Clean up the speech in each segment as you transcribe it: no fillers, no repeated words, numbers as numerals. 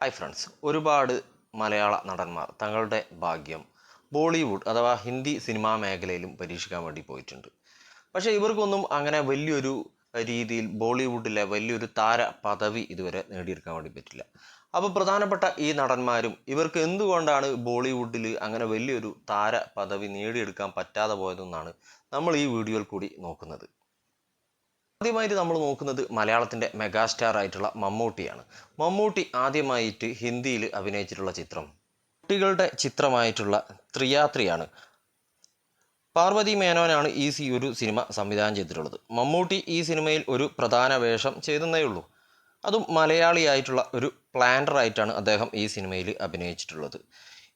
Hi friends, ഒരുപാട് മലയാള നടന്മാർ തങ്ങളുടെ ഭാഗ്യം ബോളിവുഡ് അഥവാ ഹിന്ദി സിനിമാ മേഖലയിലും പരീക്ഷിക്കാൻ വേണ്ടി പോയിട്ടുണ്ട്. പക്ഷേ ഇവർക്കൊന്നും അങ്ങനെ വലിയൊരു രീതിയിൽ ബോളിവുഡിലെ വലിയൊരു താര പദവി ഇതുവരെ നേടിയെടുക്കാൻ വേണ്ടി പറ്റില്ല. അപ്പോൾ പ്രധാനപ്പെട്ട ഈ നടന്മാരും ഇവർക്ക് എന്തുകൊണ്ടാണ് ബോളിവുഡിൽ അങ്ങനെ വലിയൊരു താര പദവി നേടിയെടുക്കാൻ പറ്റാതെ പോയതെന്നാണ് നമ്മൾ ഈ വീഡിയോയിൽ കൂടി നോക്കുന്നത്. ആദ്യമായിട്ട് നമ്മൾ നോക്കുന്നത് മലയാളത്തിൻ്റെ മെഗാസ്റ്റാർ ആയിട്ടുള്ള മമ്മൂട്ടിയാണ്. മമ്മൂട്ടി ആദ്യമായിട്ട് ഹിന്ദിയിൽ അഭിനയിച്ചിട്ടുള്ള ചിത്രം കുട്ടികളുടെ ചിത്രമായിട്ടുള്ള ത്രിയാത്രിയാണ്. പാർവതി മേനോനാണ് ഒരു സിനിമ സംവിധാനം ചെയ്തിട്ടുള്ളത്. മമ്മൂട്ടി ഈ സിനിമയിൽ ഒരു പ്രധാന വേഷം ചെയ്തെന്നേ ഉള്ളൂ. അതും മലയാളിയായിട്ടുള്ള ഒരു പ്ലാന്ററായിട്ടാണ് അദ്ദേഹം ഈ സിനിമയിൽ അഭിനയിച്ചിട്ടുള്ളത്.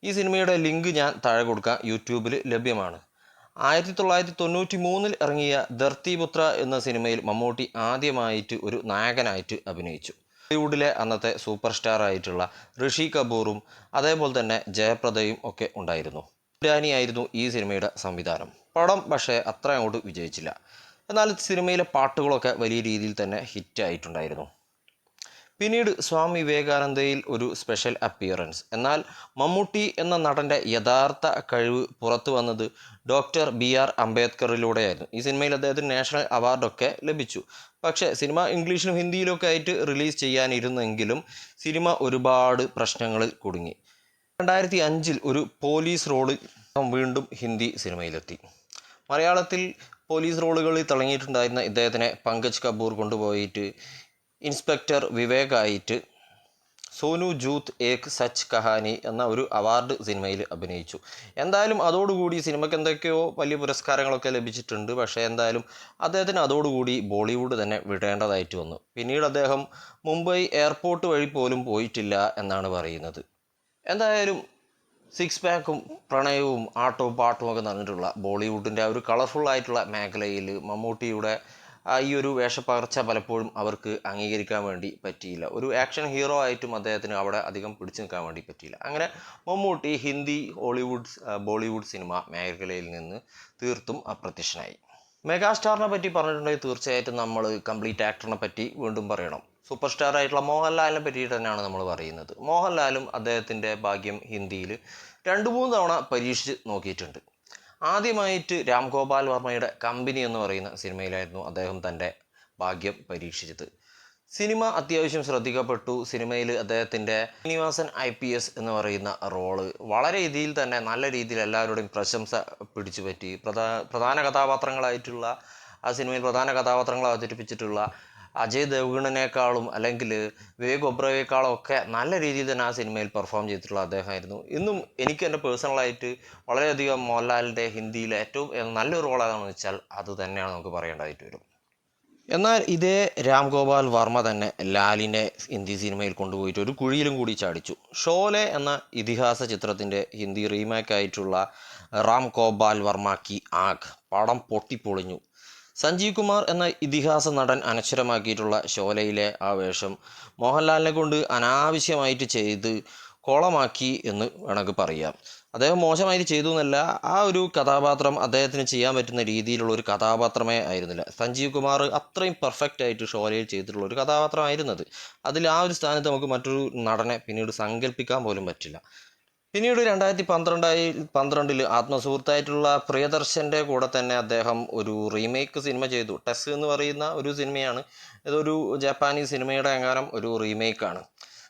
ഈ സിനിമയുടെ ലിങ്ക് ഞാൻ താഴെ കൊടുക്കാം, യൂട്യൂബിൽ ലഭ്യമാണ്. 1993 ഇറങ്ങിയ ധർത്തിപുത്ര എന്ന സിനിമയിൽ മമ്മൂട്ടി ആദ്യമായിട്ട് ഒരു നായകനായിട്ട് അഭിനയിച്ചു. ബോളിവുഡിലെ അന്നത്തെ സൂപ്പർ സ്റ്റാർ ആയിട്ടുള്ള ഋഷി കപൂറും അതേപോലെ തന്നെ ജയപ്രദയും ഒക്കെ ഉണ്ടായിരുന്നു. ഇറാനിയായിരുന്നു ഈ സിനിമയുടെ സംവിധാനം. പടം പക്ഷേ അത്ര അങ്ങോട്ട് വിജയിച്ചില്ല. എന്നാൽ സിനിമയിലെ പാട്ടുകളൊക്കെ വലിയ രീതിയിൽ തന്നെ ഹിറ്റായിട്ടുണ്ടായിരുന്നു. പിന്നീട് സ്വാമി വിവേകാനന്ദയിൽ ഒരു സ്പെഷ്യൽ അപ്പിയറൻസ്. എന്നാൽ മമ്മൂട്ടി എന്ന നടൻ്റെ യഥാർത്ഥ കഴിവ് പുറത്തു വന്നത് ഡോക്ടർ BR അംബേദ്കറിലൂടെയായിരുന്നു. ഈ സിനിമയിൽ അദ്ദേഹത്തിന് നാഷണൽ അവാർഡൊക്കെ ലഭിച്ചു. പക്ഷേ സിനിമ ഇംഗ്ലീഷിലും ഹിന്ദിയിലൊക്കെ ആയിട്ട് റിലീസ് ചെയ്യാനിരുന്നെങ്കിലും സിനിമ ഒരുപാട് പ്രശ്നങ്ങളിൽ കുടുങ്ങി. 2005 ഒരു പോലീസ് റോളിൽ വീണ്ടും ഹിന്ദി സിനിമയിലെത്തി. മലയാളത്തിൽ പോലീസ് റോളുകളിൽ തിളങ്ങിയിട്ടുണ്ടായിരുന്ന ഇദ്ദേഹത്തിനെ പങ്കജ് കപൂർ കൊണ്ടുപോയിട്ട് ഇൻസ്പെക്ടർ വിവേകായിട്ട് സോനു ജൂത്ത് ഏക് സച്ച് കഹാനി എന്ന ഒരു അവാർഡ് സിനിമയിൽ അഭിനയിച്ചു. എന്തായാലും അതോടുകൂടി സിനിമയ്ക്ക് എന്തൊക്കെയോ വലിയ പുരസ്കാരങ്ങളൊക്കെ ലഭിച്ചിട്ടുണ്ട്. പക്ഷേ എന്തായാലും അദ്ദേഹത്തിന് അതോടുകൂടി ബോളിവുഡ് തന്നെ വിടേണ്ടതായിട്ട് വന്നു. പിന്നീട് അദ്ദേഹം മുംബൈ എയർപോർട്ട് വഴി പോലും പോയിട്ടില്ല എന്നാണ് പറയുന്നത്. എന്തായാലും സിക്സ് പാക്കും പ്രണയവും ആട്ടവും പാട്ടും ഒക്കെ നടന്നിട്ടുള്ള ബോളിവുഡിൻ്റെ ഒരു കളർഫുൾ ആയിട്ടുള്ള മേഖലയിൽ മമ്മൂട്ടിയുടെ ഈ ഒരു വേഷപ്പകർച്ച പലപ്പോഴും അവർക്ക് അംഗീകരിക്കാൻ വേണ്ടി പറ്റിയില്ല. ഒരു ആക്ഷൻ ഹീറോ ആയിട്ടും അദ്ദേഹത്തിന് അവിടെ അധികം പിടിച്ചു നിൽക്കാൻ വേണ്ടി പറ്റിയില്ല. അങ്ങനെ മമ്മൂട്ടി ഹിന്ദി ബോളിവുഡ് സിനിമ മേഖലയിൽ നിന്ന് തീർത്തും അപ്രത്യക്ഷനായി. മെഗാസ്റ്റാറിനെ പറ്റി പറഞ്ഞിട്ടുണ്ടെങ്കിൽ തീർച്ചയായിട്ടും നമ്മൾ കംപ്ലീറ്റ് ആക്ടറിനെ പറ്റി വീണ്ടും പറയണം. സൂപ്പർ സ്റ്റാർ ആയിട്ടുള്ള മോഹൻലാലിനെ പറ്റിയിട്ട് തന്നെയാണ് നമ്മൾ പറയുന്നത്. മോഹൻലാലും അദ്ദേഹത്തിൻ്റെ ഭാഗ്യം ഹിന്ദിയിൽ 2-3 തവണ പരീക്ഷിച്ച് നോക്കിയിട്ടുണ്ട്. ആദ്യമായിട്ട് രാം ഗോപാൽ വർമ്മയുടെ കമ്പനി എന്ന് പറയുന്ന സിനിമയിലായിരുന്നു അദ്ദേഹം തൻ്റെ ഭാഗ്യം പരീക്ഷിച്ചത്. സിനിമ അത്യാവശ്യം ശ്രദ്ധിക്കപ്പെട്ടു. സിനിമയിൽ അദ്ദേഹത്തിൻ്റെ ശ്രീനിവാസൻ IPS എന്ന് പറയുന്ന റോള് വളരെ രീതിയിൽ തന്നെ നല്ല രീതിയിൽ എല്ലാവരുടെയും പ്രശംസ പിടിച്ചു പറ്റി. പ്രധാന കഥാപാത്രങ്ങളായിട്ടുള്ള ആ സിനിമയിൽ പ്രധാന കഥാപാത്രങ്ങൾ അവതരിപ്പിച്ചിട്ടുള്ള അജയ് ദേവ്ഗണിനേക്കാളും അല്ലെങ്കിൽ വിവേക് ഒബ്രോയേക്കാളും ഒക്കെ നല്ല രീതിയിൽ തന്നെ ആ സിനിമയിൽ പെർഫോം ചെയ്തിട്ടുള്ള അദ്ദേഹമായിരുന്നു. ഇന്നും എനിക്ക് എൻ്റെ പേഴ്സണലായിട്ട് വളരെയധികം മോഹൻലാലിൻ്റെ ഹിന്ദിയിലെ ഏറ്റവും നല്ലൊരു റോൾ ഏതാണെന്ന് വെച്ചാൽ അത് തന്നെയാണ് നമുക്ക് പറയേണ്ടതായിട്ട് വരും. എന്നാൽ ഇതേ രാം ഗോപാൽ വർമ്മ തന്നെ ലാലിനെ ഹിന്ദി സിനിമയിൽ കൊണ്ടുപോയിട്ട് ഒരു കുഴിയിലും കൂടി ചാടിച്ചു. ഷോലെ എന്ന ഇതിഹാസ ചിത്രത്തിൻ്റെ ഹിന്ദി റീമേക്കായിട്ടുള്ള റാം ഗോപാൽ വർമ്മ കി ആഗ് പടം പൊട്ടിപ്പൊളിഞ്ഞു. സഞ്ജീവ് കുമാർ എന്ന ഇതിഹാസ നടൻ അനശ്വരമാക്കിയിട്ടുള്ള ഷോലയിലെ ആ വേഷം മോഹൻലാലിനെ കൊണ്ട് അനാവശ്യമായിട്ട് ചെയ്ത് കോളമാക്കി എന്ന് വേണമെങ്കിൽ പറയാം. അദ്ദേഹം മോശമായിട്ട് ചെയ്തു എന്നല്ല, ആ ഒരു കഥാപാത്രം അദ്ദേഹത്തിന് ചെയ്യാൻ പറ്റുന്ന രീതിയിലുള്ള ഒരു കഥാപാത്രമേ ആയിരുന്നില്ല. സഞ്ജീവ് കുമാർ അത്രയും പെർഫെക്റ്റ് ആയിട്ട് ഷോലയിൽ ചെയ്തിട്ടുള്ള ഒരു കഥാപാത്രമായിരുന്നത്. അതിൽ ആ ഒരു സ്ഥാനത്ത് നമുക്ക് മറ്റൊരു നടനെ പിന്നീട് സങ്കല്പിക്കാൻ പോലും പറ്റില്ല. പിന്നീട് 2012 ആത്മസുഹൃത്തായിട്ടുള്ള പ്രിയദർശൻ്റെ കൂടെ തന്നെ അദ്ദേഹം ഒരു റീമേക്ക് സിനിമ ചെയ്തു. ടെസ് എന്ന് പറയുന്ന ഒരു സിനിമയാണ്. ഇതൊരു ജപ്പാനീസ് സിനിമയുടെ എങ്ങാനും ഒരു റീമേക്കാണ്.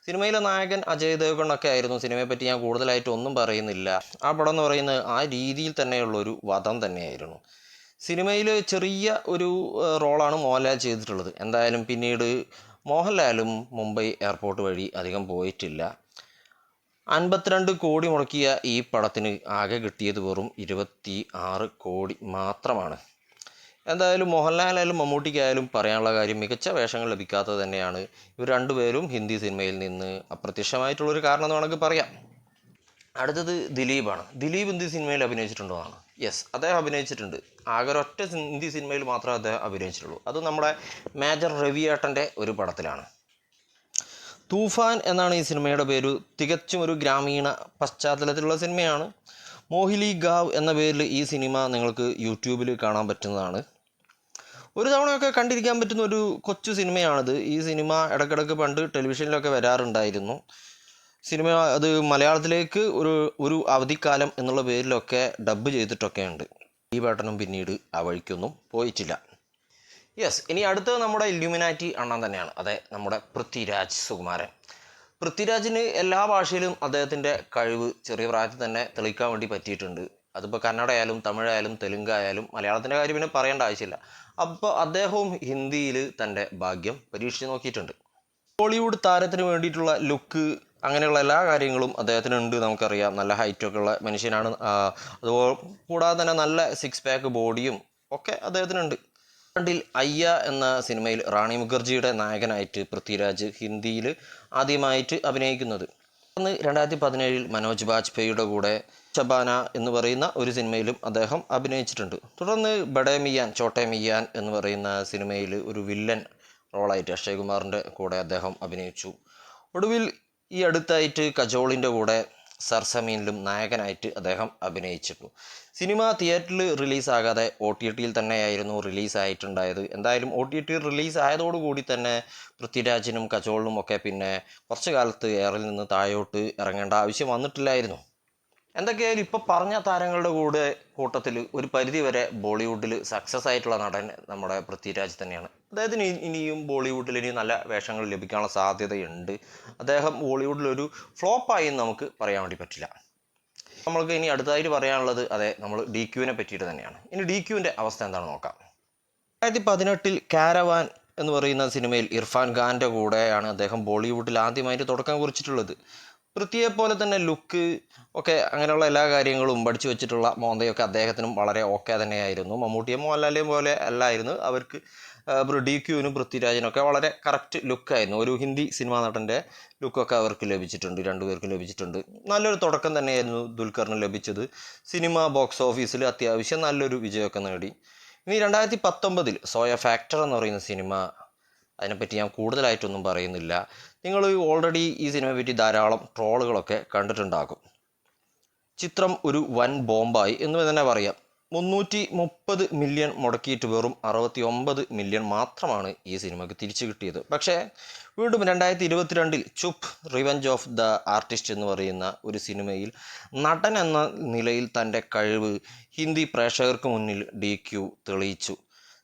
സിനിമയിലെ നായകൻ അജയ് ദേവ്ഗണൊക്കെ ആയിരുന്നു. സിനിമയെ പറ്റി ഞാൻ കൂടുതലായിട്ട് ഒന്നും പറയുന്നില്ല. ആ പടം എന്ന് പറയുന്നത് ആ രീതിയിൽ തന്നെയുള്ളൊരു വധം തന്നെയായിരുന്നു. സിനിമയിൽ ചെറിയ ഒരു റോളാണ് മോഹൻലാൽ ചെയ്തിട്ടുള്ളത്. എന്തായാലും പിന്നീട് മോഹൻലാലും മുംബൈ എയർപോർട്ട് വഴി അധികം പോയിട്ടില്ല. 52 കോടി മുടക്കിയ ഈ പടത്തിന് ആകെ കിട്ടിയത് വെറും 26 കോടി മാത്രമാണ്. എന്തായാലും മോഹൻലാലായാലും മമ്മൂട്ടിക്കായാലും പറയാനുള്ള കാര്യം മികച്ച വേഷങ്ങൾ ലഭിക്കാത്തത് തന്നെയാണ്. ഇവർ രണ്ടുപേരും ഹിന്ദി സിനിമയിൽ നിന്ന് അപ്രത്യക്ഷമായിട്ടുള്ളൊരു കാരണം എന്ന് വേണമെങ്കിൽ പറയാം. അടുത്തത് ദിലീപാണ്. ദിലീപ് ഹിന്ദി സിനിമയിൽ അഭിനയിച്ചിട്ടുണ്ടോ എന്നാണ്. യെസ്, അദ്ദേഹം അഭിനയിച്ചിട്ടുണ്ട്. ആകെ ഒരൊറ്റ ഹിന്ദി സിനിമയിൽ മാത്രമേ അദ്ദേഹം അഭിനയിച്ചിട്ടുള്ളൂ. അത് നമ്മുടെ മേജർ രവിയേട്ടൻ്റെ ഒരു പടത്തിലാണ്. തൂഫാൻ എന്നാണ് ഈ സിനിമയുടെ പേര്. തികച്ചും ഒരു ഗ്രാമീണ പശ്ചാത്തലത്തിലുള്ള സിനിമയാണ്. മോഹിലി ഗാവ് എന്ന പേരിൽ ഈ സിനിമ നിങ്ങൾക്ക് യൂട്യൂബിൽ കാണാൻ പറ്റുന്നതാണ്. ഒരു തവണയൊക്കെ കണ്ടിരിക്കാൻ പറ്റുന്ന ഒരു കൊച്ചു സിനിമയാണിത്. ഈ സിനിമ ഇടയ്ക്കിടയ്ക്ക് പണ്ട് ടെലിവിഷനിലൊക്കെ വരാറുണ്ടായിരുന്നു. സിനിമ അത് മലയാളത്തിലേക്ക് ഒരു അവധിക്കാലം എന്നുള്ള പേരിലൊക്കെ ഡബ്ബ് ചെയ്തിട്ടൊക്കെ ഉണ്ട്. ഈ പേട്ടനും പിന്നീട് ആ വഴിക്കൊന്നും പോയിട്ടില്ല. യെസ്, ഇനി അടുത്തത് നമ്മുടെ ഇല്യൂമിനാറ്റി അണ്ണൻ തന്നെയാണ്. അതെ, നമ്മുടെ പൃഥ്വിരാജ് സുകുമാരൻ. പൃഥ്വിരാജിന് എല്ലാ ഭാഷയിലും അദ്ദേഹത്തിൻ്റെ കഴിവ് ചെറിയ പ്രായത്തിൽ തന്നെ തെളിയിക്കാൻ വേണ്ടി പറ്റിയിട്ടുണ്ട്. അതിപ്പോൾ കന്നഡ ആയാലും തമിഴായാലും തെലുങ്കായാലും മലയാളത്തിൻ്റെ കാര്യം പിന്നെ പറയേണ്ട ആവശ്യമില്ല. അപ്പോൾ അദ്ദേഹവും ഹിന്ദിയിൽ തൻ്റെ ഭാഗ്യം പരീക്ഷിച്ച് നോക്കിയിട്ടുണ്ട്. ബോളിവുഡ് താരത്തിന് വേണ്ടിയിട്ടുള്ള ലുക്ക് അങ്ങനെയുള്ള എല്ലാ കാര്യങ്ങളും അദ്ദേഹത്തിനുണ്ട്. നമുക്കറിയാം, നല്ല ഹൈറ്റൊക്കെ ഉള്ള മനുഷ്യനാണ്. അതുപോലെ കൂടാതെ തന്നെ നല്ല സിക്സ് പാക്ക് ബോഡിയും ഒക്കെ അദ്ദേഹത്തിനുണ്ട്. ിൽ അയ്യ എന്ന സിനിമയിൽ റാണി മുഖർജിയുടെ നായകനായിട്ട് പൃഥ്വിരാജ് ഹിന്ദിയിൽ ആദ്യമായിട്ട് അഭിനയിക്കുന്നത്. അന്ന് 2017 മനോജ് ബാജ്പേയിയുടെ കൂടെ ചബാന എന്ന് പറയുന്ന ഒരു സിനിമയിലും അദ്ദേഹം അഭിനയിച്ചിട്ടുണ്ട്. തുടർന്ന് ബഡേ മിയാൻ ചോട്ടെ മിയാൻ എന്ന് പറയുന്ന സിനിമയിൽ ഒരു വില്ലൻ റോളായിട്ട് അക്ഷയ് കുമാറിൻ്റെ കൂടെ അദ്ദേഹം അഭിനയിച്ചു. ഒടുവിൽ ഈ അടുത്തായിട്ട് കജോളിൻ്റെ കൂടെ സർസമീനിലും നായകനായിട്ട് അദ്ദേഹം അഭിനയിച്ചിട്ടു. സിനിമ തിയേറ്ററിൽ റിലീസാകാതെ OTTയിൽ തന്നെയായിരുന്നു റിലീസായിട്ടുണ്ടായത്. എന്തായാലും OTT റിലീസ് ആയതോടുകൂടി തന്നെ പൃഥ്വിരാജിനും കജോളിനും ഒക്കെ പിന്നെ കുറച്ച് കാലത്ത് എയറിൽ നിന്ന് താഴോട്ട് ഇറങ്ങേണ്ട ആവശ്യം വന്നിട്ടില്ലായിരുന്നു. എന്തൊക്കെയായാലും ഇപ്പോൾ പറഞ്ഞ താരങ്ങളുടെ കൂട്ടത്തിൽ ഒരു പരിധി വരെ ബോളിവുഡിൽ സക്സസ് ആയിട്ടുള്ള നടൻ നമ്മുടെ പൃഥ്വിരാജ് തന്നെയാണ്. അദ്ദേഹത്തിന് ഇനിയും ബോളിവുഡിൽ ഇനി നല്ല വേഷങ്ങൾ ലഭിക്കാനുള്ള സാധ്യതയുണ്ട്. അദ്ദേഹം ബോളിവുഡിലൊരു ഫ്ലോപ്പായി എന്ന് നമുക്ക് പറയാൻ വേണ്ടി പറ്റില്ല. നമ്മൾക്ക് ഇനി അടുത്തതായിട്ട് പറയാനുള്ളത് അതെ നമ്മൾ DQവിനെ പറ്റിയിട്ട് തന്നെയാണ്. ഇനി DQവിൻ്റെ അവസ്ഥ എന്താണെന്ന് നോക്കാം. 2018 കാരവാൻ എന്ന് പറയുന്ന സിനിമയിൽ ഇർഫാൻ ഖാൻ്റെ കൂടെയാണ് അദ്ദേഹം ബോളിവുഡിൽ ആദ്യമായിട്ട് തുടക്കം കുറിച്ചിട്ടുള്ളത്. പൃഥ്വിയെ പോലെ തന്നെ ലുക്ക് ഒക്കെ അങ്ങനെയുള്ള എല്ലാ കാര്യങ്ങളും പഠിച്ചു വെച്ചിട്ടുള്ള മോന്തയൊക്കെ അദ്ദേഹത്തിനും വളരെ ഓക്കെ തന്നെയായിരുന്നു. മമ്മൂട്ടിയെ മോഹൻലാലിനെയും പോലെ അല്ലായിരുന്നു. അവർക്ക് DQവിനും പൃഥ്വിരാജിനൊക്കെ വളരെ കറക്റ്റ് ലുക്കായിരുന്നു. ഒരു ഹിന്ദി സിനിമാ നടൻ്റെ ലുക്കൊക്കെ അവർക്ക് ലഭിച്ചിട്ടുണ്ട്, രണ്ടുപേർക്കും ലഭിച്ചിട്ടുണ്ട്. നല്ലൊരു തുടക്കം തന്നെയായിരുന്നു ദുൽഖറിന് ലഭിച്ചത്. സിനിമ ബോക്സ് ഓഫീസിൽ അത്യാവശ്യം നല്ലൊരു വിജയമൊക്കെ നേടി. ഇനി 2019 സോയ ഫാക്ടർ എന്ന് പറയുന്ന സിനിമ, അതിനെപ്പറ്റി ഞാൻ കൂടുതലായിട്ടൊന്നും പറയുന്നില്ല. നിങ്ങൾ ഓൾറെഡി ഈ സിനിമയെ പറ്റി ധാരാളം ട്രോളുകളൊക്കെ കണ്ടിട്ടുണ്ടാകും. ചിത്രം ഒരു വൻ ബോംബായി എന്ന് തന്നെ പറയാം. 330 മില്യൺ മുടക്കിയിട്ട് വെറും 69 മില്യൺ മാത്രമാണ് ഈ സിനിമയ്ക്ക് തിരിച്ചു കിട്ടിയത്. പക്ഷേ വീണ്ടും 2022 Chup revenge of the artist എന്ന് പറയുന്ന ഒരു സിനിമയിൽ നടൻ എന്ന നിലയിൽ തൻ്റെ കഴിവ് ഹിന്ദി പ്രേക്ഷകർക്ക് മുന്നിൽ DQ തെളിയിച്ചു.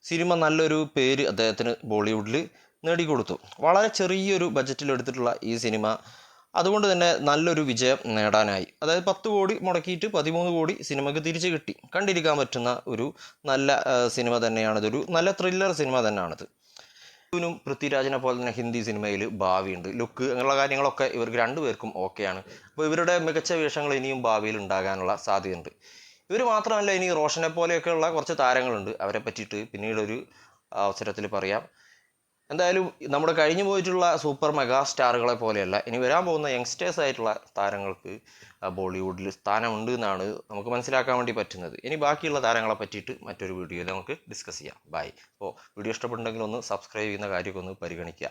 സിനിമ നല്ലൊരു പേര് അദ്ദേഹത്തിന് ബോളിവുഡിൽ നേടിക്കൊടുത്തു. വളരെ ചെറിയൊരു ബഡ്ജറ്റിൽ എടുത്തിട്ടുള്ള ഈ സിനിമ അതുകൊണ്ട് തന്നെ നല്ലൊരു വിജയം നേടാനായി. അതായത് 10 കോടി മുടക്കിയിട്ട് 13 കോടി സിനിമയ്ക്ക് തിരിച്ചു കിട്ടി. കണ്ടിരിക്കാൻ പറ്റുന്ന ഒരു നല്ല സിനിമ തന്നെയാണിത്. ഒരു നല്ല ത്രില്ലർ സിനിമ തന്നെയാണിത്. ും പൃഥ്വിരാജിനെ പോലെ തന്നെ ഹിന്ദി സിനിമയിൽ ഭാവിയുണ്ട്. ലുക്ക് അങ്ങനെയുള്ള കാര്യങ്ങളൊക്കെ ഇവർക്ക് രണ്ടുപേർക്കും ഓക്കെയാണ്. അപ്പോൾ ഇവരുടെ മികച്ച വേഷങ്ങൾ ഇനിയും ഭാവിയിൽ ഉണ്ടാകാനുള്ള സാധ്യതയുണ്ട്. ഇവർ മാത്രമല്ല, ഇനി റോഷനെ പോലെയൊക്കെയുള്ള കുറച്ച് താരങ്ങളുണ്ട്. അവരെ പറ്റിയിട്ട് പിന്നീടൊരു അവസരത്തിൽ പറയാം. എന്തായാലും നമ്മുടെ കഴിഞ്ഞു പോയിട്ടുള്ള സൂപ്പർ മെഗാ സ്റ്റാറുകളെ പോലെയല്ല ഇനി വരാൻ പോകുന്ന യങ്സ്റ്റേഴ്സ് ആയിട്ടുള്ള താരങ്ങൾക്ക് ബോളിവുഡിൽ സ്ഥാനമുണ്ട് എന്നാണ് നമുക്ക് മനസ്സിലാക്കാൻ വേണ്ടി പറ്റുന്നത്. ഇനി ബാക്കിയുള്ള താരങ്ങളെ പറ്റിയിട്ട് മറ്റൊരു വീഡിയോയിൽ നമുക്ക് ഡിസ്കസ് ചെയ്യാം. ബൈ. അപ്പോൾ വീഡിയോ ഇഷ്ടപ്പെട്ടുണ്ടെങ്കിൽ ഒന്ന് സബ്സ്ക്രൈബ് ചെയ്യുന്ന കാര്യമൊക്കെ ഒന്ന് പരിഗണിക്കുക.